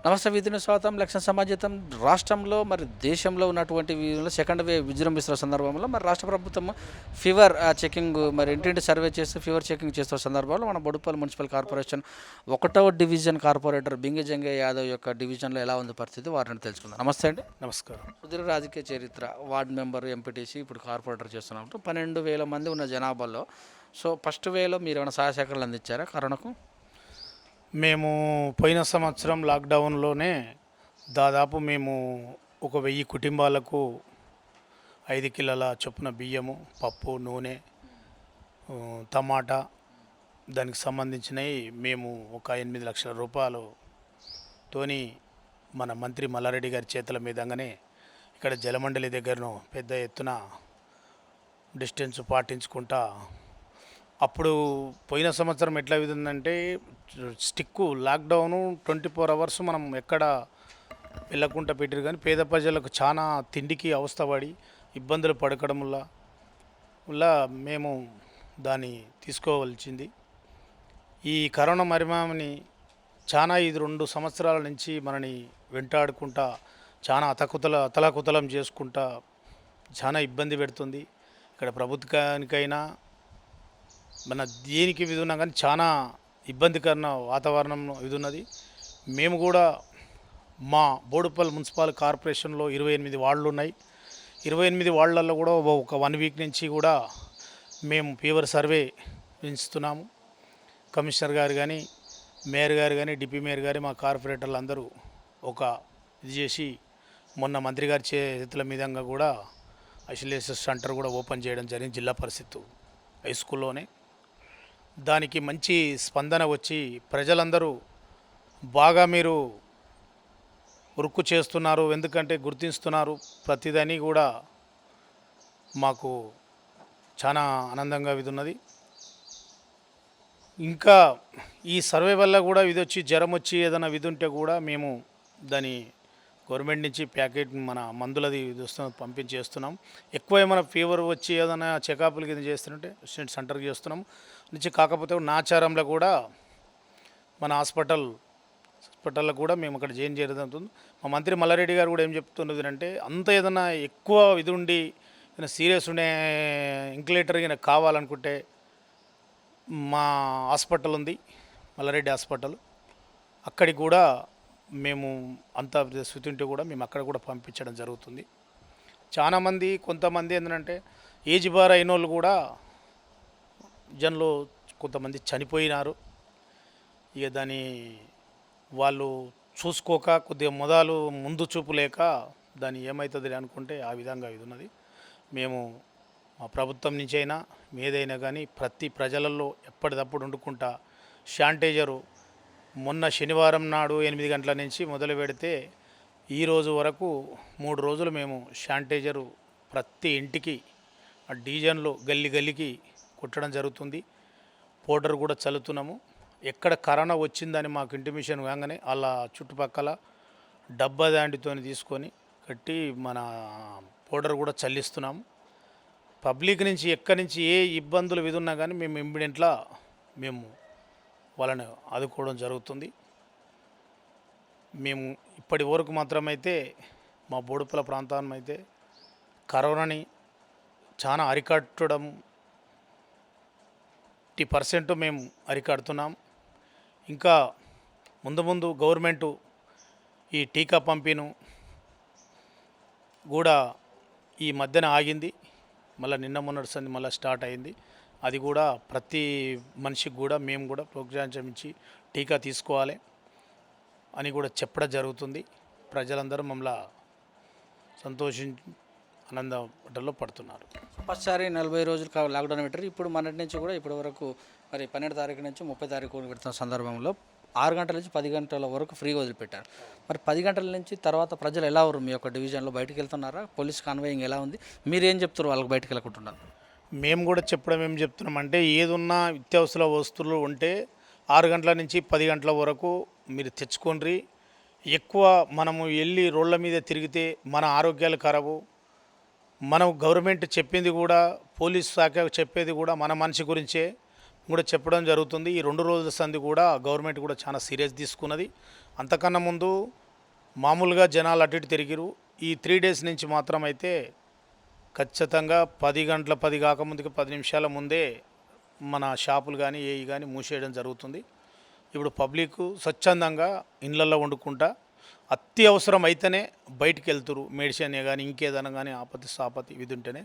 నమస్తే విధిని స్వాగతం లక్ష్యం సమాజం రాష్ట్రంలో మరి దేశంలో ఉన్నటువంటి సెకండ్ వేవ్ విజృంభిస్తున్న సందర్భంలో మరి రాష్ట్ర ప్రభుత్వం ఫీవర్ చెకింగ్ మరి ఇంటింటి సర్వే చేస్తూ ఫీవర్ చెకింగ్ చేస్తున్న సందర్భంలో మన బొడుపల్లి మున్సిపల్ కార్పొరేషన్ 1వ డివిజన్ కార్పొరేటర్ బింగిజంగే యాదవ్ యొక్క డివిజన్లో ఎలా ఉంది పరిస్థితి వారిని తెలుసుకుందాం. నమస్తే అండి. నమస్కారం. సుదీర్ఘ రాజకీయ చరిత్ర, వార్డు మెంబర్, ఎంపీటీసీ, ఇప్పుడు కార్పొరేటర్ చేస్తున్నప్పుడు 12,000 మంది ఉన్న జనాభాలో సో ఫస్ట్ వేలో మీరు ఏమైనా సహాయ సేకరణలు అందించారా కరోనాకు? మేము పోయిన సంవత్సరం లాక్డౌన్లోనే దాదాపు మేము 1,000 కుటుంబాలకు 5 కిలోల చొప్పున బియ్యము, పప్పు, నూనె, టమాటా దానికి సంబంధించినవి మేము ఒక 8 లక్షల రూపాయలతోని మన మంత్రి మల్లారెడ్డి గారి చేతుల మీదంగానే ఇక్కడ జలమండలి దగ్గరను పెద్ద ఎత్తున డిస్టెన్స్ పాటించుకుంటా అప్పుడు పోయిన సంవత్సరం ఎట్లా విధందంటే స్టిక్కు లాక్డౌను 24 అవర్స్ మనం ఎక్కడ వెళ్ళకుండా పెట్టారు. కానీ పేద ప్రజలకు చాలా తిండికి అవస్థపడి ఇబ్బందులు పడకడం వల్ల మేము దాన్ని తీసుకోవాల్సింది. ఈ కరోనా మరిమాని చాలా ఇది 2 సంవత్సరాల నుంచి మనని వెంటాడుకుంటా చాలా అతలాకుతలం చేసుకుంటా చాలా ఇబ్బంది పెడుతుంది. ఇక్కడ ప్రభుత్వానికైనా మన దేనికి ఇది ఉన్నా కానీ చాలా ఇబ్బందికరమైన వాతావరణం ఇది ఉన్నది. మేము కూడా మా బోడుపల్లి మున్సిపల్ కార్పొరేషన్లో 28 వార్డులు ఉన్నాయి. 28 వార్డులలో కూడా ఒక 1 వీక్ నుంచి కూడా మేము ఫీవర్ సర్వే పెంచుతున్నాము. కమిషనర్ గారు కానీ, మేయర్ గారు కానీ, డిప్యూటీ మేయర్ గారు, మా కార్పొరేటర్లు అందరూ ఒక ఇది చేసి మొన్న మంత్రి గారి చేతుల మీదంగా కూడా ఐసోలేషన్ సెంటర్ కూడా ఓపెన్ చేయడం జరిగింది జిల్లా పరిషత్ హై స్కూల్లోనే. దానికి మంచి స్పందన వచ్చి ప్రజలందరూ బాగా మీరు వర్క్ చేస్తున్నారు, ఎందుకంటే గుర్తిస్తున్నారు ప్రతిదాన్ని కూడా మాకు చాలా ఆనందంగా ఇది ఉన్నది. ఇంకా ఈ సర్వే వల్ల కూడా ఇది వచ్చి జ్వరం వచ్చి ఏదైనా విధి ఉంటే కూడా మేము దాని గవర్నమెంట్ నుంచి ప్యాకెట్ మన మందులది పంపించేస్తున్నాం. ఎక్కువ ఏమైనా ఫీవర్ వచ్చి ఏదైనా చెకప్లు కింద చేస్తుంటే సెంటర్కి చేస్తున్నాం నుంచి. కాకపోతే నాచారంలో కూడా మన హాస్పిటల్లో కూడా మేము అక్కడ జాయిన్ చేయడం జరుగుతుంది. మా మంత్రి మల్లారెడ్డి గారు కూడా ఏం చెప్తున్నది అంటే అంత ఏదైనా ఎక్కువ ఇది ఉండి ఏదైనా సీరియస్ ఉండే ఇంక్యులేటర్ కింద కావాలనుకుంటే మా హాస్పిటల్ ఉంది, మల్లారెడ్డి హాస్పిటల్, అక్కడికి కూడా మేము అంత స్థితి కూడా మేము అక్కడ కూడా పంపించడం జరుగుతుంది. చాలామంది కొంతమంది ఏంటంటే ఏజ్ బార్ అయిన వాళ్ళు కూడా జన్లో కొంతమంది చనిపోయినారు. ఇక దాన్ని వాళ్ళు చూసుకోక కొద్దిగా మొదలు ముందు చూపు లేక దాన్ని ఏమవుతుంది అనుకుంటే ఆ విధంగా ఇది ఉన్నది. మేము మా ప్రభుత్వం నుంచి అయినా ఏదైనా కానీ ప్రతి ప్రజలలో ఎప్పటికప్పుడు వండుకుంటా శానిటైజరు మొన్న శనివారం నాడు 8 గంటల నుంచి మొదలు పెడితే ఈరోజు వరకు 3 రోజులు మేము శానిటైజరు ప్రతి ఇంటికి ఆ డివిజన్లో గల్లీకి కొట్టడం జరుగుతుంది. పౌడర్ కూడా చల్లుతున్నాము. ఎక్కడ కరోనా వచ్చిందని మాకు ఇంటిమేషన్ కాగానే అలా చుట్టుపక్కల డబ్బా దాంటితో తీసుకొని కట్టి మన పౌడర్ కూడా చల్లిస్తున్నాము. పబ్లిక్ నుంచి ఎక్కడి నుంచి ఏ ఇబ్బందులు విధున్నా కానీ మేము ఇమ్మీడియట్లా మేము వాళ్ళని ఆదుకోవడం జరుగుతుంది. మేము ఇప్పటి వరకు మాత్రమైతే మా బోడుపల ప్రాంతాన్ని అయితే కరోనాని చాలా అరికట్టడం 50% మేము అరికడుతున్నాం. ఇంకా ముందు గవర్నమెంటు ఈ టీకా పంపిణీ కూడా ఈ మధ్యన ఆగింది, మళ్ళీ నిన్న మొన్నటి సంది మళ్ళీ స్టార్ట్ అయింది. అది కూడా ప్రతి మనిషికి కూడా మేము కూడా ప్రోత్సహించి టీకా తీసుకోవాలి అని కూడా చెప్పడం జరుగుతుంది. ప్రజలందరూ మమ్మల్ని ఆనందంలో పడుతున్నారు. ఫస్ట్సారి 40 రోజులు లాక్డౌన్ పెట్టారు. ఇప్పుడు మొన్నటి నుంచి కూడా ఇప్పటి వరకు మరి 12 తారీఖు నుంచి 30 తారీఖు పెడుతున్న సందర్భంలో 6 గంటల నుంచి 10 గంటల వరకు ఫ్రీగా వదిలిపెట్టారు. మరి 10 గంటల నుంచి తర్వాత ప్రజలు ఎలా ఉన్నారు? మీ యొక్క డివిజన్లో బయటకు వెళ్తున్నారా? పోలీస్ కాన్వాయింగ్ ఎలా ఉంది? మీరు ఏం చెప్తారు వాళ్ళకి బయటకు వెళ్ళకుంటున్నారు? మేము కూడా చెప్పడం ఏం చెప్తున్నామంటే ఏదున్నా నిత్యావసర వస్తువులు ఉంటే 6 గంటల నుంచి 10 గంటల వరకు మీరు తెచ్చుకోండి. ఎక్కువ మనము వెళ్ళి రోడ్ల మీద తిరిగితే మన ఆరోగ్యాలు ఖరాబు. మనం గవర్నమెంట్ చెప్పింది కూడా పోలీస్ శాఖ చెప్పేది కూడా మన మనిషి గురించే కూడా చెప్పడం జరుగుతుంది. ఈ 2 రోజుల సంది కూడా గవర్నమెంట్ కూడా చాలా సీరియస్ తీసుకున్నది. అంతకన్నా ముందు మామూలుగా జనాలు అటు ఇటు తిరిగిరు. ఈ 3 డేస్ నుంచి మాత్రం అయితే ఖచ్చితంగా 10 గంటల 10 కాకముందుకి 10 నిమిషాల ముందే మన షాపులు కానీ ఏవి కానీ మూసేయడం జరుగుతుంది. ఇప్పుడు పబ్లిక్ స్వచ్ఛందంగా ఇళ్ళల్లో వండుకుంటా అత్యవసరం అయితేనే బయటికి వెళ్తురు. మెడిసిన్ కానీ ఇంకేదైనా కానీ ఆపత్తి సాపత్తి ఇది ఉంటేనే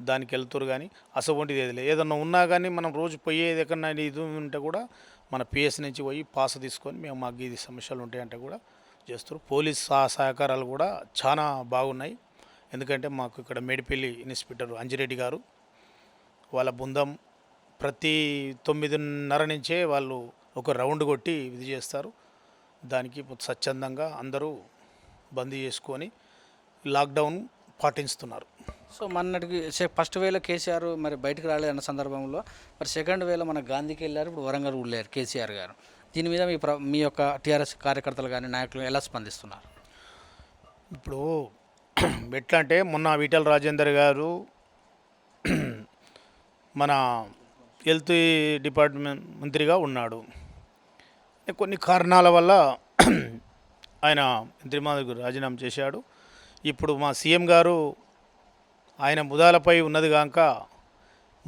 దానికి వెళ్తురు. కానీ అసలు ఏది లేదు. ఏదన్నా ఉన్నా కానీ మనం రోజు పోయేది ఎక్కడన్నా ఇది ఉంటే కూడా మన పిఎస్ నుంచి పోయి పాస్ తీసుకొని మేము మాకు ఇది సమస్యలు ఉంటాయంటే కూడా చేస్తారు. పోలీస్ సహకారాలు కూడా చాలా బాగున్నాయి. ఎందుకంటే మాకు ఇక్కడ మేడిపల్లి ఇన్స్పెక్టర్ అంజిరెడ్డి గారు వాళ్ళ బృందం ప్రతి 9:30 నుంచే వాళ్ళు ఒక రౌండ్ కొట్టి ఇది చేస్తారు. దానికి స్వచ్ఛందంగా అందరూ బందీ చేసుకొని లాక్డౌన్ పాటిస్తున్నారు. సో మొన్నటికి ఫస్ట్ వేలో కేసీఆర్ మరి బయటకు రాలేదన్న సందర్భంలో మరి సెకండ్ వేలో మన గాంధీకి వెళ్ళారు, ఇప్పుడు వరంగల్ వెళ్ళారు కేసీఆర్ గారు. దీని మీద మీ యొక్క టీఆర్ఎస్ కార్యకర్తలు కానీ నాయకులు ఎలా స్పందిస్తున్నారు? ఇప్పుడు ఎట్లా అంటే మొన్న ఈటెల రాజేందర్ గారు మన హెల్త్ డిపార్ట్మెంట్ మంత్రిగా ఉన్నాడు. కొన్ని కారణాల వల్ల ఆయన మంత్రి రాజీనామా చేశాడు. ఇప్పుడు మా సీఎం గారు ఆయన బుధాలపై ఉన్నది కాక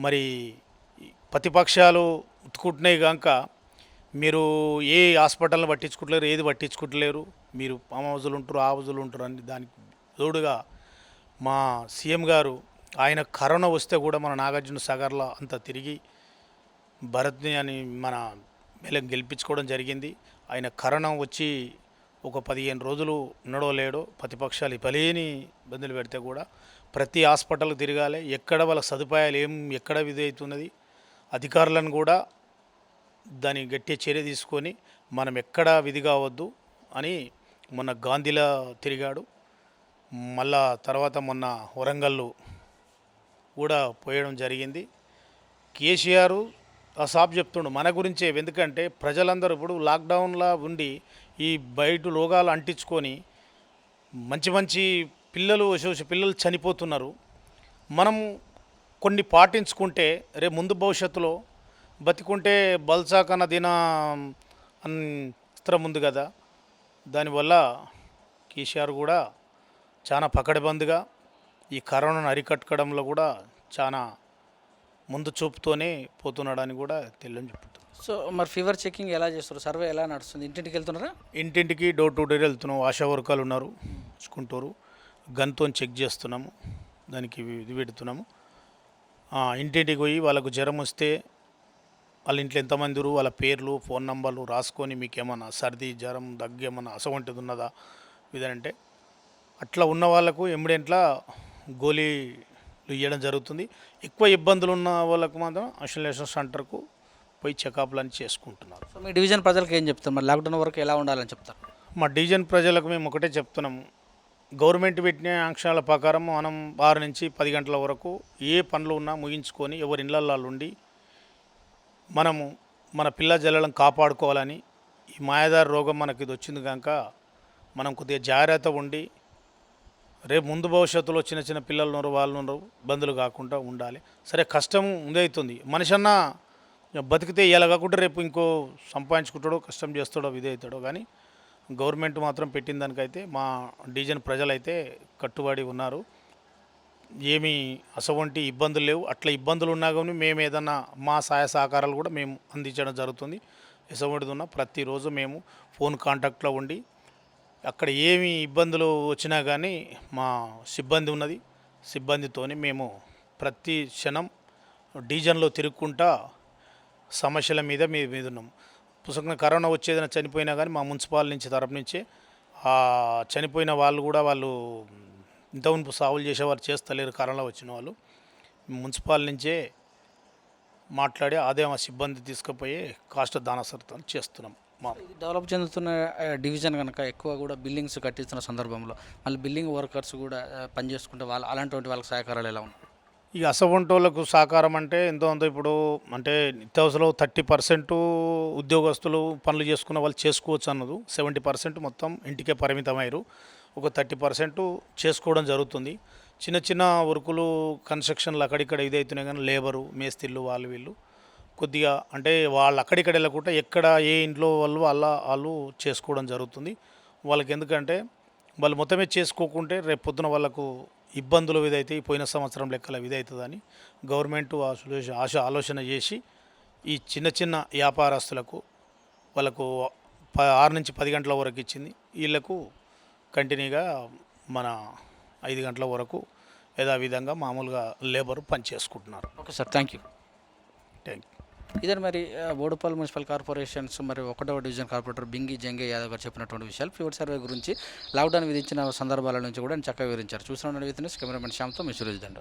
మరి ప్రతిపక్షాలు ఉత్తుకుంటున్నాయి కాక మీరు ఏ హాస్పిటల్ని పట్టించుకుంటలేరు, ఏది పట్టించుకుంటలేరు, మీరు ఫామ్ హౌజులు ఉంటారు, ఆ హౌజులు ఉంటారు అని దానికి తోడుగా మా సీఎం గారు ఆయన కరోనా వస్తే కూడా మన నాగార్జున సాగర్లో అంతా తిరిగి భరత్ని అని మన మేళం గెలిపించుకోవడం జరిగింది. ఆయన కరోనా వచ్చి ఒక 15 రోజులు ఉన్నాడో లేడో ప్రతిపక్షాలు పలేని ఇబ్బందులు పెడితే కూడా ప్రతి హాస్పిటల్కి తిరగాలి, ఎక్కడ వాళ్ళ సదుపాయాలు ఎక్కడ విధి అవుతున్నది అధికారులను కూడా దాని గట్టి చర్య తీసుకొని మనం ఎక్కడా విధి కావద్దు అని మొన్న గాంధీలో తిరిగాడు. మళ్ళా తర్వాత మొన్న వరంగల్లో కూడా పోయడం జరిగింది. కేసీఆర్ ఆ సాబ్ చెప్తుండు మన గురించే. ఎందుకంటే ప్రజలందరూ ఇప్పుడు లాక్డౌన్లో ఉండి ఈ బయట రోగాలు అంటించుకొని మంచి పిల్లలు చనిపోతున్నారు. మనం కొన్ని పాటించుకుంటే రేపు ముందు భవిష్యత్తులో బతికుంటే బల్సా కన్నా దిన అస్త్రం ఉంది కదా. దానివల్ల కేసీఆర్ కూడా చాలా పకడ్బందీగా ఈ కరోనాను అరికట్టడంలో కూడా చాలా ముందు చూపుతోనే పోతున్నాడని కూడా తెలియని చెప్తారు. సో మరి ఫీవర్ చెకింగ్ ఎలా చేస్తారు? సర్వే ఎలా నడుస్తుంది? ఇంటింటికి వెళ్తున్నారా? ఇంటింటికి డోర్ టు డోర్ వెళ్తున్నాం. ఆశా వర్కర్లు ఉన్నారు చూసుకుంటారు. గన్తో చెక్ చేస్తున్నాము, దానికి ఇది పెడుతున్నాము. ఇంటింటికి పోయి వాళ్ళకు జ్వరం వస్తే వాళ్ళ ఇంట్లో ఎంతమంది వాళ్ళ పేర్లు ఫోన్ నంబర్లు రాసుకొని మీకు ఏమన్నా సర్ది జ్వరం దగ్గు ఏమన్నా అసవంటిది ఉన్నదా ఇదంటే అట్లా ఉన్న వాళ్ళకు ఎమిడెంట్లా గోళీలు ఇవ్వడం జరుగుతుంది. ఎక్కువ ఇబ్బందులు ఉన్న వాళ్ళకు మాత్రం ఐసోలేషన్ సెంటర్కు పోయి చెకప్లు చేసుకుంటున్నారు. సో మీ డివిజన్ ప్రజలకు ఏం చెప్తారు? మరి లాక్డౌన్ వరకు ఎలా ఉండాలని చెప్తారు? మా డివిజన్ ప్రజలకు మేము ఒకటే చెప్తున్నాము. గవర్నమెంట్ పెట్టిన ఆంక్షల ప్రకారం మనం 6 నుంచి 10 గంటల వరకు ఏ పనులు ఉన్నా ముగించుకొని ఎవరి ఇళ్ళల్లో ఉండి మనము మన పిల్ల జల్లలను కాపాడుకోవాలని. ఈ మాయాదారి రోగం మనకి ఇది వచ్చింది కనుక మనం కొద్దిగా జాగ్రత్త ఉండి రేపు ముందు భవిష్యత్తులో చిన్న పిల్లలు ఉన్నారు, వాళ్ళు ఉన్నారు, ఇబ్బందులు కాకుండా ఉండాలి. సరే కష్టం ఉందవుతుంది. మనిషి అన్న బతికితే ఇలా కాకుండా రేపు ఇంకో సంపాదించుకుంటాడో కష్టం చేస్తాడో ఇది అవుతాడో. కానీ గవర్నమెంట్ మాత్రం పెట్టిన దానికైతే మా డివిజన్ ప్రజలైతే కట్టుబడి ఉన్నారు. ఏమీ అసవంటి ఇబ్బందులు లేవు. అట్లా ఇబ్బందులు ఉన్నా కానీ మేము ఏదన్నా మా సహాయ సహకారాలు కూడా మేము అందించడం జరుగుతుంది. ఎసవంటిది ఉన్నా ప్రతిరోజు మేము ఫోన్ కాంటాక్ట్లో ఉండి అక్కడ ఏమి ఇబ్బందులు వచ్చినా కానీ మా సిబ్బంది ఉన్నది. సిబ్బందితోని మేము ప్రతి క్షణం డివిజన్లో తిరుగుకుంటా సమస్యల మీద ఉన్నాం. పుస్తకం కరోనా వచ్చేదైనా చనిపోయినా కానీ మా మున్సిపాల్ నుంచి తరపు నుంచే చనిపోయిన వాళ్ళు కూడా వాళ్ళు ఇంతకుముందు సాగులు చేసేవారు చేస్తలేరు. కరోనా వచ్చిన వాళ్ళు మున్సిపాల్ నుంచే మాట్లాడి అదే మా సిబ్బంది తీసుకుపోయి కాస్ట్ దానసరితో చేస్తున్నాం. డెవలప్ చెందుతున్న డివిజన్ కనుక ఎక్కువ కూడా బిల్డింగ్స్ కట్టిస్తున్న సందర్భంలో మళ్ళీ బిల్డింగ్ వర్కర్స్ కూడా పనిచేసుకుంటే వాళ్ళు అలాంటి వాళ్ళకి సహకారాలు ఎలా ఉన్నాయి? ఈ అసవంటోళ్ళకు సహకారం అంటే ఎంతో అంత ఇప్పుడు అంటే నిత్యావసరం 30% ఉద్యోగస్తులు పనులు చేసుకున్న వాళ్ళు చేసుకోవచ్చు అన్నది. 70% మొత్తం ఇంటికే పరిమితమయ్యారు. ఒక 30% చేసుకోవడం జరుగుతుంది. చిన్న వర్కులు కన్స్ట్రక్షన్లు అక్కడిక్కడ ఇదవుతున్నాయి కానీ లేబరు మేస్త్రీలు వాళ్ళు వీళ్ళు కొద్దిగా అంటే వాళ్ళు అక్కడిక్కడ వెళ్ళకుండా ఎక్కడ ఏ ఇంట్లో వాళ్ళు చేసుకోవడం జరుగుతుంది. వాళ్ళకి ఎందుకంటే వాళ్ళు మొత్తమే చేసుకోకుంటే రేపు పొద్దున వాళ్ళకు ఇబ్బందులు ఇదైతే పోయిన సంవత్సరం లెక్కల ఇదవుతుందని గవర్నమెంట్ ఆలోచన చేసి ఈ చిన్న చిన్న వ్యాపారస్తులకు వాళ్ళకు 6 నుంచి 10 గంటల వరకు ఇచ్చింది. వీళ్ళకు కంటిన్యూగా మన 5 గంటల వరకు యథావిధంగా మామూలుగా లేబర్ పని చేసుకుంటున్నారు. Okay sir, thank you. Thank you. ఇదే మరి బోడుపల్లి మున్సిపల్ కార్పొరేషన్స్ మరి 1వ డివిజన్ కార్పొరేటర్ బింగి జంగే యాదవ్ గారు చెప్పినటువంటి విషయాలు ఫీవర్ సర్వే గురించి లాక్డౌన్ విధించిన సందర్భాల నుంచి కూడా ఆయన చక్కగా వివరించారు. చూసిన విత్ కెమెరామెన్ శ్యామ్తో మీ సురేష్ దండ.